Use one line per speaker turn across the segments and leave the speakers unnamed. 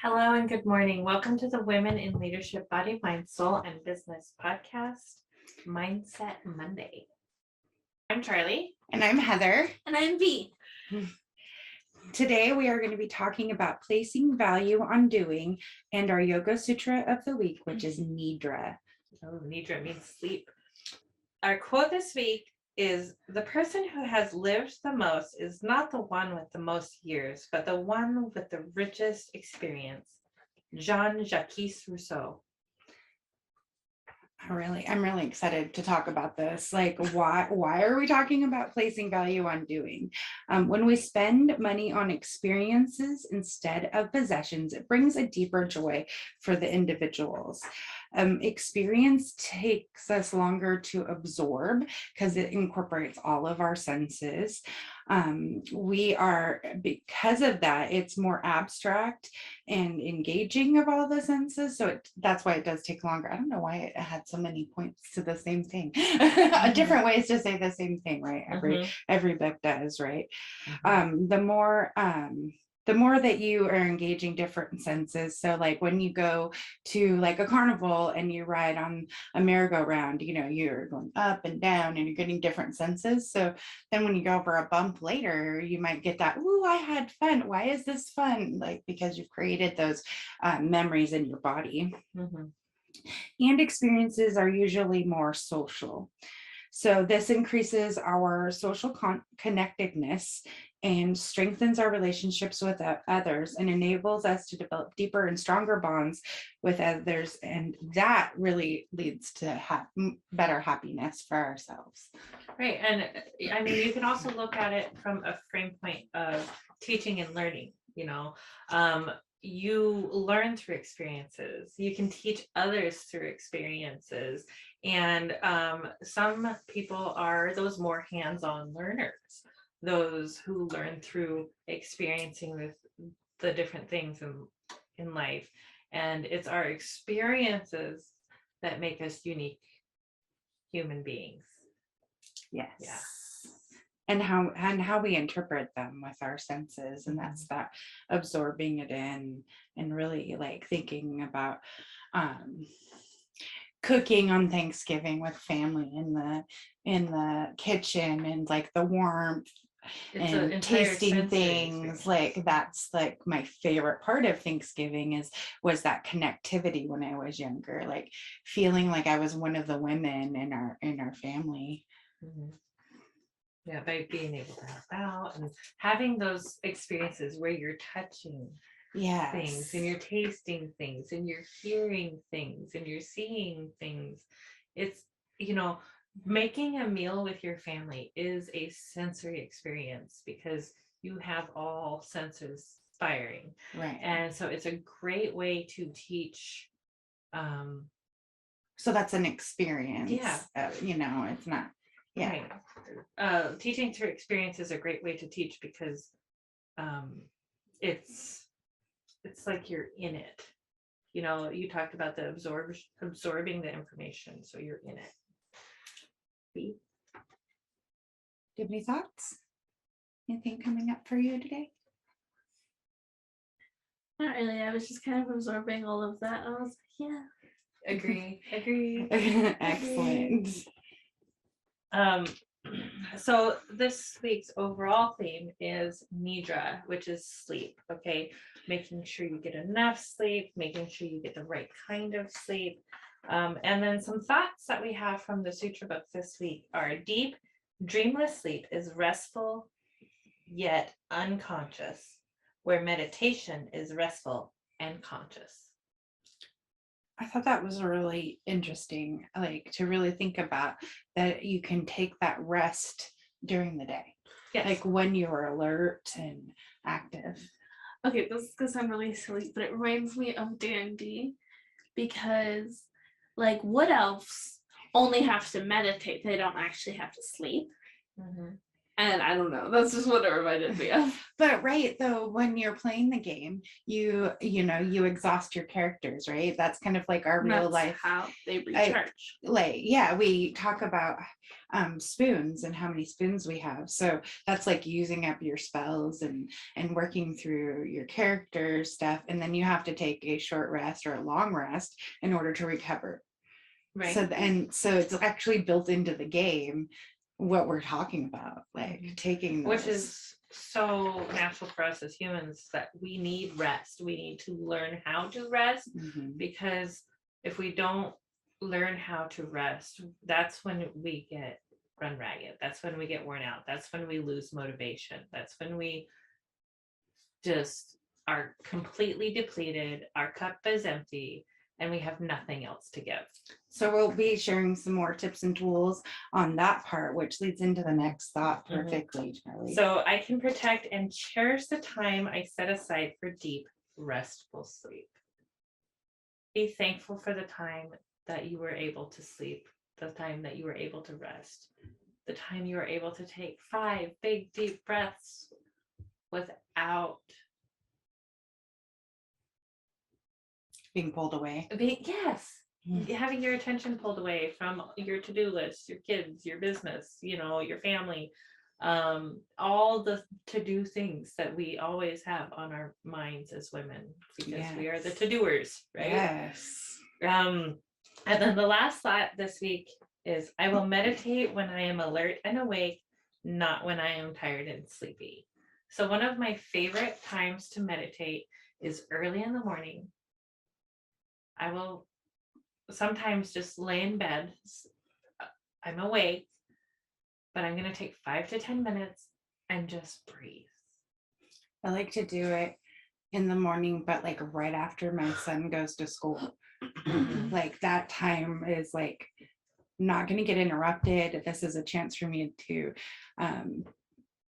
Hello and good morning. Welcome to the Women in Leadership Body, Mind, Soul, and Business podcast, Mindset Monday. I'm Charlie.
And I'm Heather.
And I'm V.
Today we are going to be talking about placing value on doing and our Yoga Sutra of the week, which is Nidra.
Oh, Nidra means sleep. Our quote this week is, "The person who has lived the most is not the one with the most years, but the one with the richest experience." Jean-Jacques Rousseau.
I'm really excited to talk about this. Like, why are we talking about placing value on doing? When we spend money on experiences instead of possessions, it brings a deeper joy for the individuals. Experience takes us longer to absorb because it incorporates all of our senses. Because of that, it's more abstract and engaging of all the senses. So that's why it does take longer. I don't know why it had so many points to the same thing. Different ways to say the same thing, right? Every book does, right? The more that you are engaging different senses. So like when you go to like a carnival and you ride on a merry-go-round, you're going up and down and you're getting different senses. So then when you go over a bump later, you might get that, "Ooh, I had fun. Why is this fun?" Like, because you've created those memories in your body. And experiences are usually more social. So this increases our social connectedness and strengthens our relationships with others and enables us to develop deeper and stronger bonds with others. And that really leads to better happiness for ourselves.
Right. And I mean, you can also look at it from a frame point of teaching and learning, you learn through experiences. You can teach others through experiences. And some people are those more hands-on learners, those who learn through experiencing with the different things in life. And it's our experiences that make us unique human beings.
Yes.
Yeah.
And how we interpret them with our senses, and that's that absorbing it in and really like thinking about cooking on Thanksgiving with family in the kitchen and like the warmth and tasting things. Like that's like my favorite part of Thanksgiving was that connectivity when I was younger, like feeling like I was one of the women in our family.
Yeah, by being able to help out and having those experiences where you're touching things and you're tasting things and you're hearing things and you're seeing things. It's, making a meal with your family is a sensory experience because you have all senses firing.
Right.
And so it's a great way to teach.
So that's an experience.
Yeah.
It's not. Yeah.
Right. Teaching through experience is a great way to teach because it's like you're in it. You talked about the absorbing the information, so you're in it.
Do you have any thoughts? Anything coming up for you today?
Not really. I was just kind of absorbing all of that. I was like, yeah.
Agree.
Excellent.
So this week's overall theme is Nidra, which is sleep. Okay, making sure you get enough sleep, making sure you get the right kind of sleep. And then some thoughts that we have from the Sutra book this week are: deep, dreamless sleep is restful yet unconscious, where meditation is restful and conscious.
I thought that was really interesting, like to really think about that you can take that rest during the day.
Yes.
Like when you're alert and active.
Okay, this is gonna sound really silly, but it reminds me of D&D because like wood elves only have to meditate. They don't actually have to sleep. And I don't know, that's just what it reminded me of.
But right though, when you're playing the game, you know, you exhaust your characters, right? That's kind of like our
And
real
that's
life.
how they recharge.
Like, yeah, we talk about spoons and how many spoons we have. So that's like using up your spells and working through your character stuff. And then you have to take a short rest or a long rest in order to recover.
Right.
So it's actually built into the game what we're talking about, like taking
Which
those.
is so natural for us as humans, that we need rest. We need to learn how to rest,
Mhm.
because if we don't learn how to rest, that's when we get run ragged. That's when we get worn out. That's when we lose motivation. That's when we just are completely depleted. Our cup is empty and we have nothing else to give.
So we'll be sharing some more tips and tools on that part, which leads into the next thought perfectly, Charlie.
So I can protect and cherish the time I set aside for deep, restful sleep. Be thankful for the time that you were able to sleep, the time that you were able to rest, the time you were able to take 5 big, deep breaths without
Being pulled away.
having your attention pulled away from your to-do list, your kids, your business, you know, your family, all the to-do things that we always have on our minds as women, because we are the
Yes.
to-doers, right?
Yes.
And then the last thought this week is, I will meditate when I am alert and awake, not when I am tired and sleepy. So one of my favorite times to meditate is early in the morning. I will sometimes just lay in bed. I'm awake, but I'm going to take 5 to 10 minutes and just breathe.
I like to do it in the morning, but like right after my son goes to school. Like that time is like not going to get interrupted. This is a chance for me to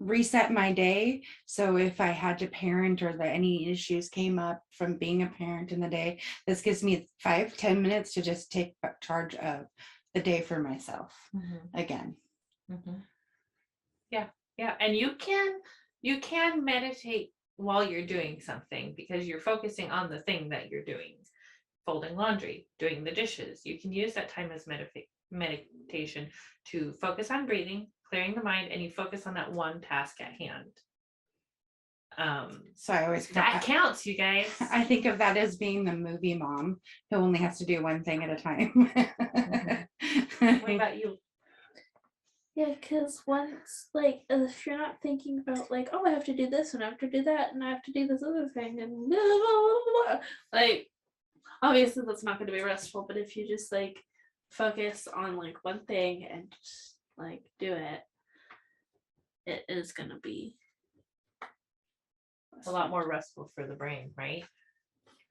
reset my day. So if I had to parent or that any issues came up from being a parent in the day, this gives me 5-10 minutes to just take charge of the day for myself again.
Yeah, and you can meditate while you're doing something, because you're focusing on the thing that you're doing. Folding laundry, doing the dishes. You can use that time as meditation to focus on breathing, clearing the mind, and you focus on that one task at hand.
So I always
that counts, you guys.
I think of that as being the movie mom who only has to do one thing at a time.
What about you?
Yeah, because once, like, if you're not thinking about, like, oh, I have to do this and I have to do that and I have to do this other thing and blah, blah, blah, blah, like, obviously that's not going to be restful, but if you just, like, focus on, like, one thing and just, like, do it, it is going to be
a lot more restful for the brain, right?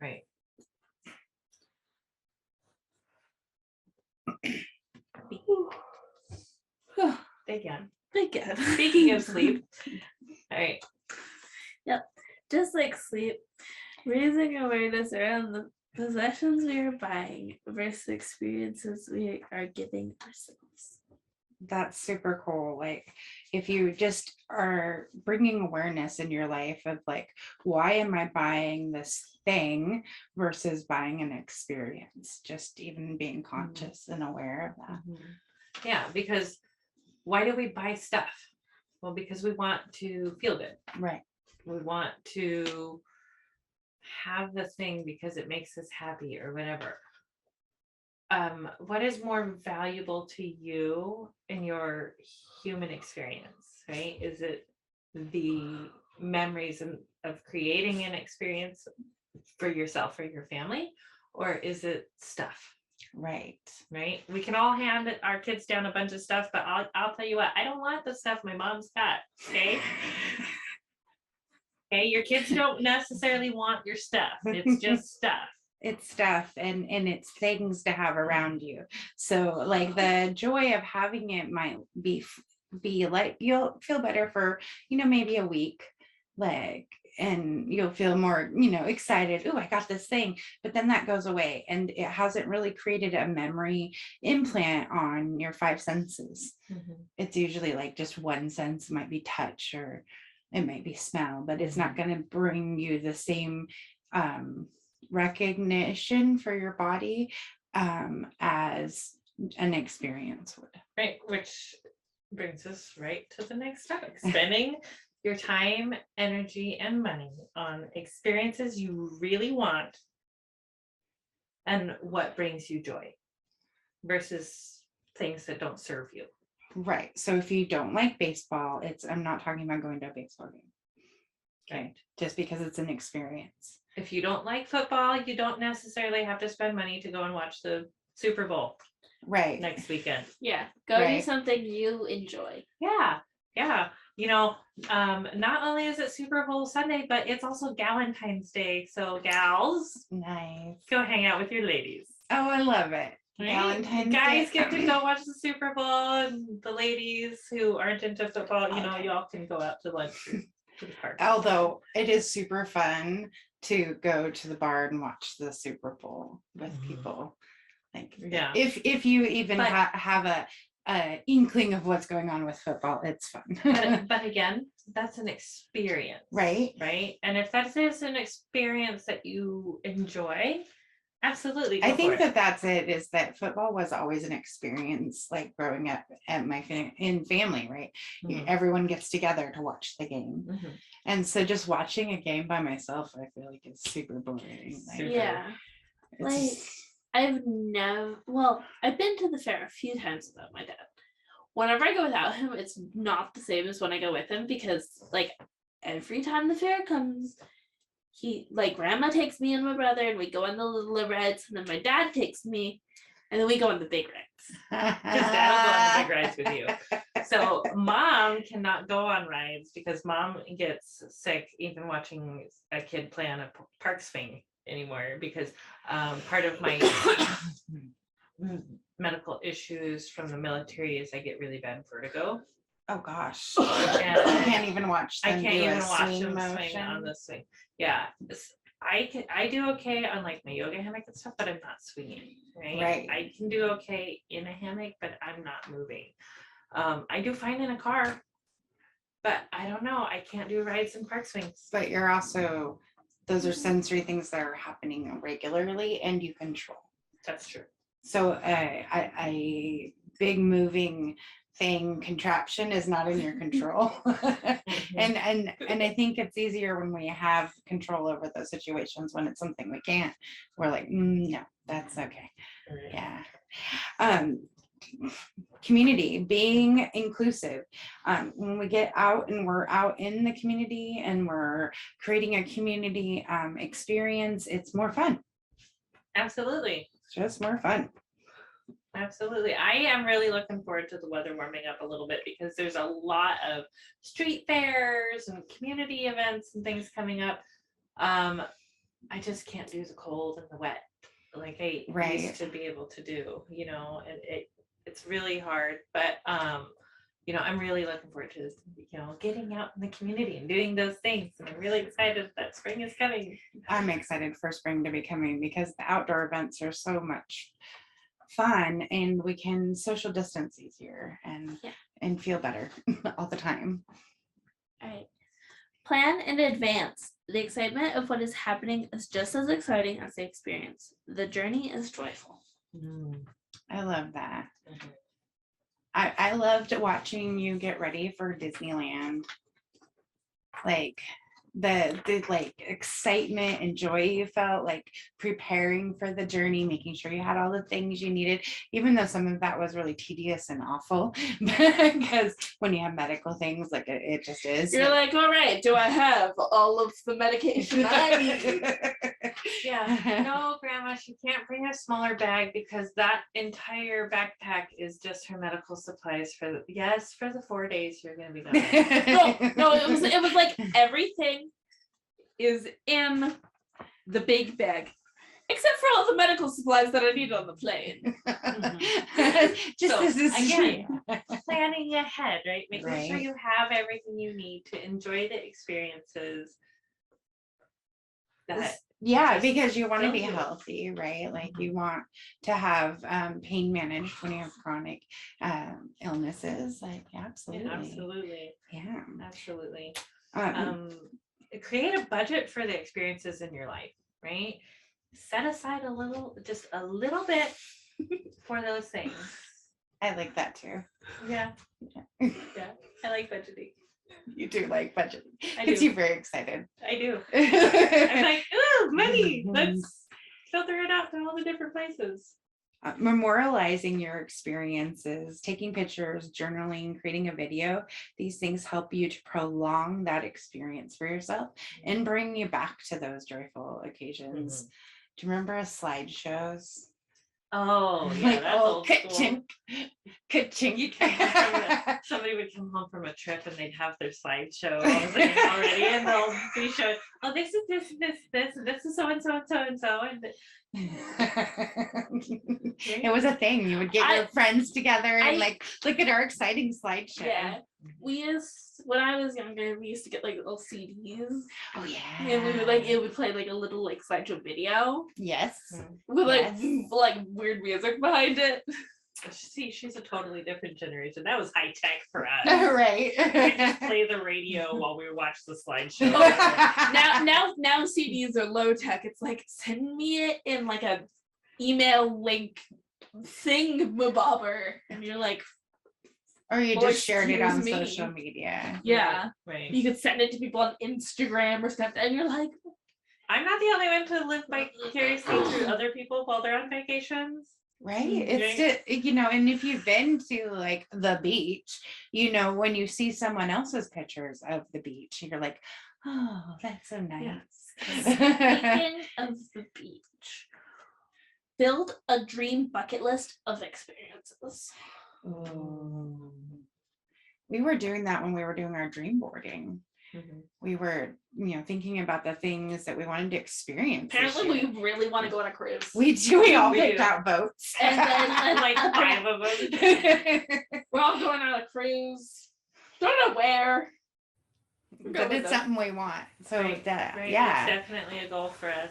Right. Again. Speaking of sleep. All right.
Yep. Just like sleep, raising awareness around the possessions we are buying versus experiences we are giving ourselves.
That's super cool. Like if you just are bringing awareness in your life of like, why am I buying this thing versus buying an experience? Just even being conscious and aware of that.
Yeah, because why do we buy stuff? Well, because we want to feel good.
Right.
We want to have the thing because it makes us happy or whatever. What is more valuable to you in your human experience, right? Is it the memories of creating an experience for yourself or your family, or is it stuff?
Right.
We can all hand our kids down a bunch of stuff, but I'll tell you what, I don't want the stuff my mom's got. Okay. Your kids don't necessarily want your stuff. It's just stuff.
It's stuff and it's things to have around you. So like the joy of having it might be like you'll feel better for maybe a week, like, and you'll feel more, excited. Oh, I got this thing, but then that goes away, and it hasn't really created a memory implant on your five senses. It's usually like just one sense, might be touch or it might be smell, but it's not going to bring you the same recognition for your body as an experience would.
Right, which brings us right to the next topic: spending your time, energy, and money on experiences you really want and what brings you joy versus things that don't serve you.
Right. So if you don't like baseball, I'm not talking about going to a baseball game. Okay. Just because it's an experience.
If you don't like football, you don't necessarily have to spend money to go and watch the Super Bowl
Right.
next weekend.
Yeah, go do
Right.
something you enjoy.
Yeah. Not only is it Super Bowl Sunday, but it's also Galentine's Day. So gals,
Nice.
go hang out with your ladies.
Oh, I love it.
Right?
Valentine's
Guys
Day.
get to go watch the Super Bowl, and the ladies who aren't into football,
Okay.
y'all can go out to lunch to the park.
Although it is super fun to go to the bar and watch the Super Bowl with people. Like,
Yeah.
if you even
But-
have a inkling of what's going on with football, it's fun.
But again, that's an experience.
Right.
Right. And if that is an experience that you enjoy, absolutely.
I
go
think
for it.
that's it, is that football was always an experience, like growing up at my in family, right?
Mhm.
Everyone gets together to watch the game.
Mhm.
And so just watching a game by myself, I feel like it's super boring. Like,
Super.
Yeah.
it's-
I've been to the fair a few times without my dad. Whenever I go without him, it's not the same as when I go with him, because like every time the fair comes, grandma takes me and my brother and we go on the little rides, and then my dad takes me and then we go on the big rides.
Because dad will go on the big rides with you. So mom cannot go on rides because mom gets sick even watching a kid play on a park swing anymore, because part of my medical issues from the military is I get really bad vertigo.
Oh gosh.
And
I can't even watch
I
them
can't
do a
even watch
swing
them swing
motion.
on the swing. Yeah. I do okay on like my yoga hammock and stuff, but I'm not swinging. Right. I can do okay in a hammock, but I'm not moving. I do fine in a car, but I don't know. I can't do rides and park swings.
But you're also, those are sensory things that are happening regularly and you control.
That's true.
So a big moving thing, contraption, is not in your control. and I think it's easier when we have control over those situations. When it's something we can't, we're like, no, that's okay. Yeah. Community, being inclusive. When we get out and we're out in the community and we're creating a community experience, it's more fun.
Absolutely.
It's just more fun.
Absolutely. I am really looking forward to the weather warming up a little bit, because there's a lot of street fairs and community events and things coming up. I just can't do the cold and the wet like I used to be able to do, it's really hard, but I'm really looking forward to getting out in the community and doing those things. And I'm really excited that spring is coming.
I'm excited for spring to be coming, because the outdoor events are so much fun and we can social distance easier and feel better all the time.
All right. Plan in advance. The excitement of what is happening is just as exciting as the experience. The journey is joyful.
I love that. I loved watching you get ready for Disneyland. Like the like excitement and joy you felt, like preparing for the journey, making sure you had all the things you needed, even though some of that was really tedious and awful, because when you have medical things, like it just is.
You're like, all right, do I have all of the medication I need?
Yeah, no, Grandma, she can't bring a smaller bag because that entire backpack is just her medical supplies for the 4 days you're gonna be gone.
No, it was like everything is in the big bag, except for all the medical supplies that I need on the plane.
Just
So,
this is
again, planning ahead, right? Making sure
Right.
you have everything you need to enjoy the experiences that
Yeah,
just
because you want to be
fill you.
healthy, right? Like
Mhm.
you want to have pain managed when you have chronic illnesses. Like, absolutely.
Absolutely.
Yeah.
Absolutely.
Um,
Create a budget for the experiences in your life, right? Set aside just a little bit for those things.
I like that too.
Yeah. Yeah. I like budgeting.
You do like budgeting.
I
Gets
do.
you very excited.
I do. I'm like, ooh, money. Let's filter it out to all the different places.
Memorializing your experiences, taking pictures, journaling, creating a video, these things help you to prolong that experience for yourself and bring you back to those joyful occasions. Do you remember slideshows?
Oh, yeah,
Like,
that's
oh,
old school.
ka-chink, ka-chink.
You'd come home from somebody would come home from a trip and they'd have their slideshow already, and they'll be showing, oh, this is this is so and so and so and so, and
It was a thing. You would get your friends together and like, look at our exciting slideshow.
Yeah, when I was younger, we used to get like little CDs.
Oh yeah.
And we would it would play like a little like slideshow video
Yes.
with
Yes.
like weird music behind it.
see, she's a totally different generation. That was high tech for us.
Right.
We just play the radio while we watch the slideshow.
Now CDs are low tech. It's like, send me it in like a email link thing mabobber, and you're like,
Or you
Well,
just shared it on
excuse me.
social media.
yeah.
Right.
You could send it to people on Instagram or stuff, and you're like,
I'm not the only one to live vicariously through other people while they're on vacations.
Right. It's just, and if you've been to like the beach, when you see someone else's pictures of the beach, you're like, oh, that's so nice.
speaking of the beach, build a dream bucket list of experiences.
Ooh. We were doing that when we were doing our dream boarding.
Mhm.
We were, thinking about the things that we wanted to experience.
Apparently, we really want to go on a cruise.
We do. We all
We
picked
do.
out boats.
And then
Like 5 of them.
we're all going on a cruise. Don't know where.
But it's something we want. So
Right,
that,
Right.
yeah.
It's definitely a goal for us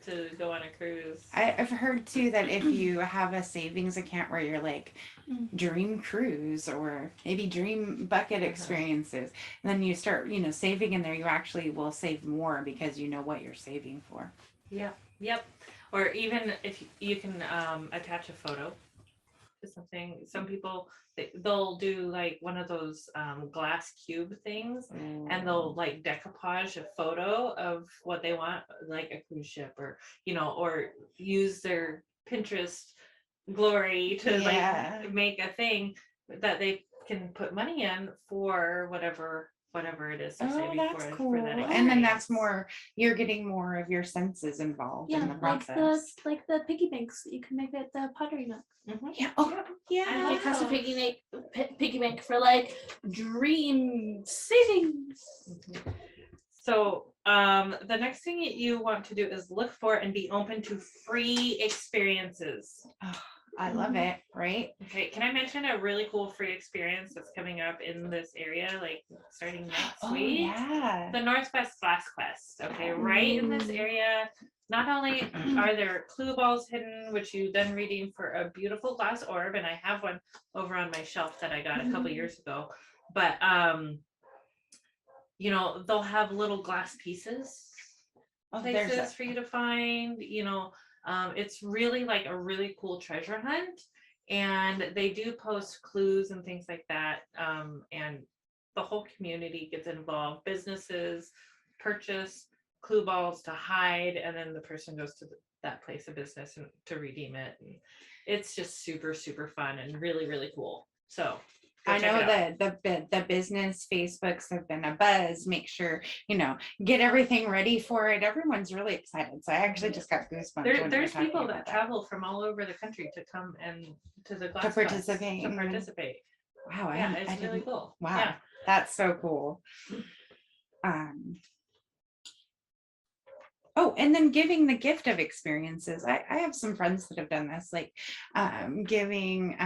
to go on a cruise.
I've heard too that if you have a savings account where you're like
Mm.
dream cruise or maybe dream bucket experiences, and then you start, saving in there, you actually will save more because you know what you're saving for.
Yep. Or even if you can attach a photo to something. Some people they'll do like one of those glass cube things, and they'll like decoupage a photo of what they want, like a cruise ship, or or use their Pinterest glory to like make a thing that they can put money in for whatever it is they're saving
that's
for
cool.
that
And then that's
experience.
more, you're getting more of your senses involved in the process.
like the piggy banks that you can make at the Pottery Nook.
Mhm.
Yeah. Oh, yeah.
I
Like
like
custom
those.
piggy bank for like dream savings.
So the next thing that you want to do is look for and be open to free experiences.
I love it. Right.
Okay, can I mention a really cool free experience that's coming up in this area, like starting next week?
Yeah.
The Northwest Glass Quest. Okay, right in this area. Not only are there clue balls hidden, which you've done reading for a beautiful glass orb, and I have one over on my shelf that I got a couple years ago, but they'll have little glass pieces, places for you to find. It's really like a really cool treasure hunt, and they do post clues and things like that, and the whole community gets involved. Businesses purchase clue balls to hide, and then the person goes to that place of business and to redeem it, and it's just super, super fun and really, really cool. So
I know that the business Facebooks have been a buzz. Make sure, get everything ready for it. Everyone's really excited. So I actually just got goosebumps.
There's people that travel from all over the country to come and to the glass
participate. Wow.
Yeah, it's really cool.
Wow.
Yeah.
That's so cool. Oh, and then giving the gift of experiences. I have some friends that have done this, like giving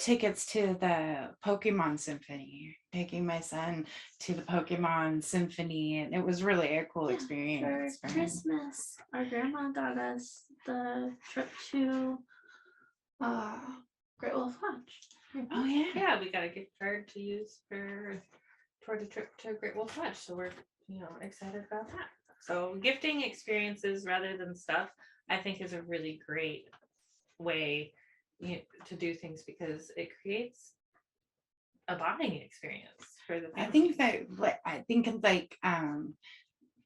tickets to the Pokemon Symphony, taking my son to the Pokemon Symphony, and it was really a cool
Yeah,
experience.
For
for him.
Christmas, our grandma got us the trip to Great Wolf Lodge.
Oh yeah.
Yeah, we got a gift card to use toward a trip to Great Wolf Lodge, so we're excited about that. So gifting experiences rather than stuff, I think, is a really great way to do things, because it creates a bonding experience for the
I
family.
think like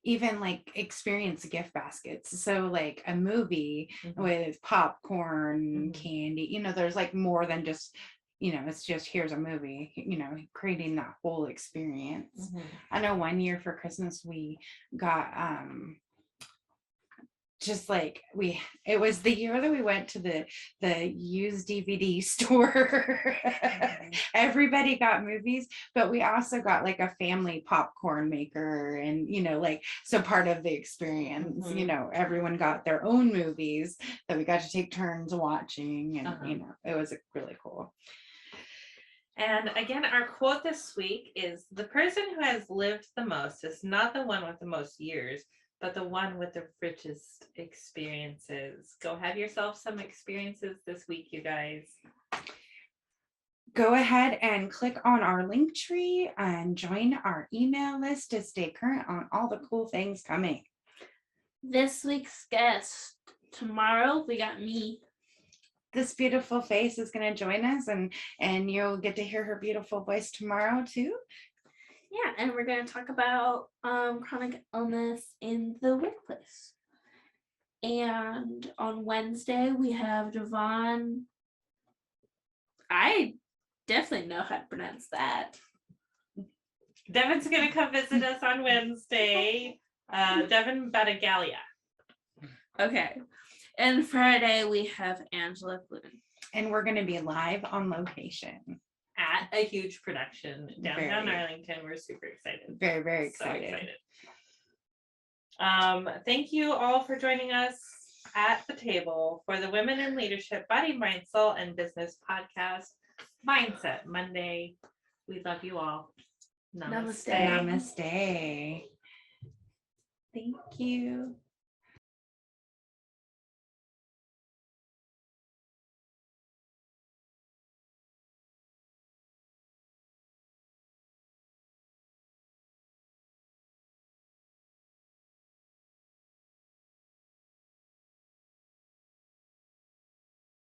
even like experience gift baskets. So like a movie
Mhm.
with popcorn,
Mhm.
candy, there's like more than just, it's just here's a movie, creating that whole experience.
Mhm.
I know one year for Christmas we got just like it was the year that we went to the used DVD store. Everybody got movies, but we also got like a family popcorn maker, and like, so part of the experience, everyone got their own movies that we got to take turns watching, and it was really cool.
And again, our quote this week is, the person who has lived the most is not the one with the most years, but the one with the richest experiences. Go have yourself some experiences this week, you guys.
Go ahead and click on our link tree and join our email list to stay current on all the cool things coming.
This week's guest. Tomorrow we got me.
This beautiful face is going to join us, and you'll get to hear her beautiful voice tomorrow too.
Yeah, and we're going to talk about chronic illness in the workplace. And on Wednesday, we have Devon. I definitely know how to pronounce that.
Devin's going to come visit us on Wednesday. Devin Batagalia.
Okay. And Friday, we have Angela Flynn.
And we're going to be live on location
At a huge production downtown Arlington. We're super excited.
Very, very
So
excited.
Thank you all for joining us at the table for the Women in Leadership, Body, Mind, Soul, and Business podcast, Mindset Monday. We love you all. Namaste.
Namaste.
Namaste. Thank you.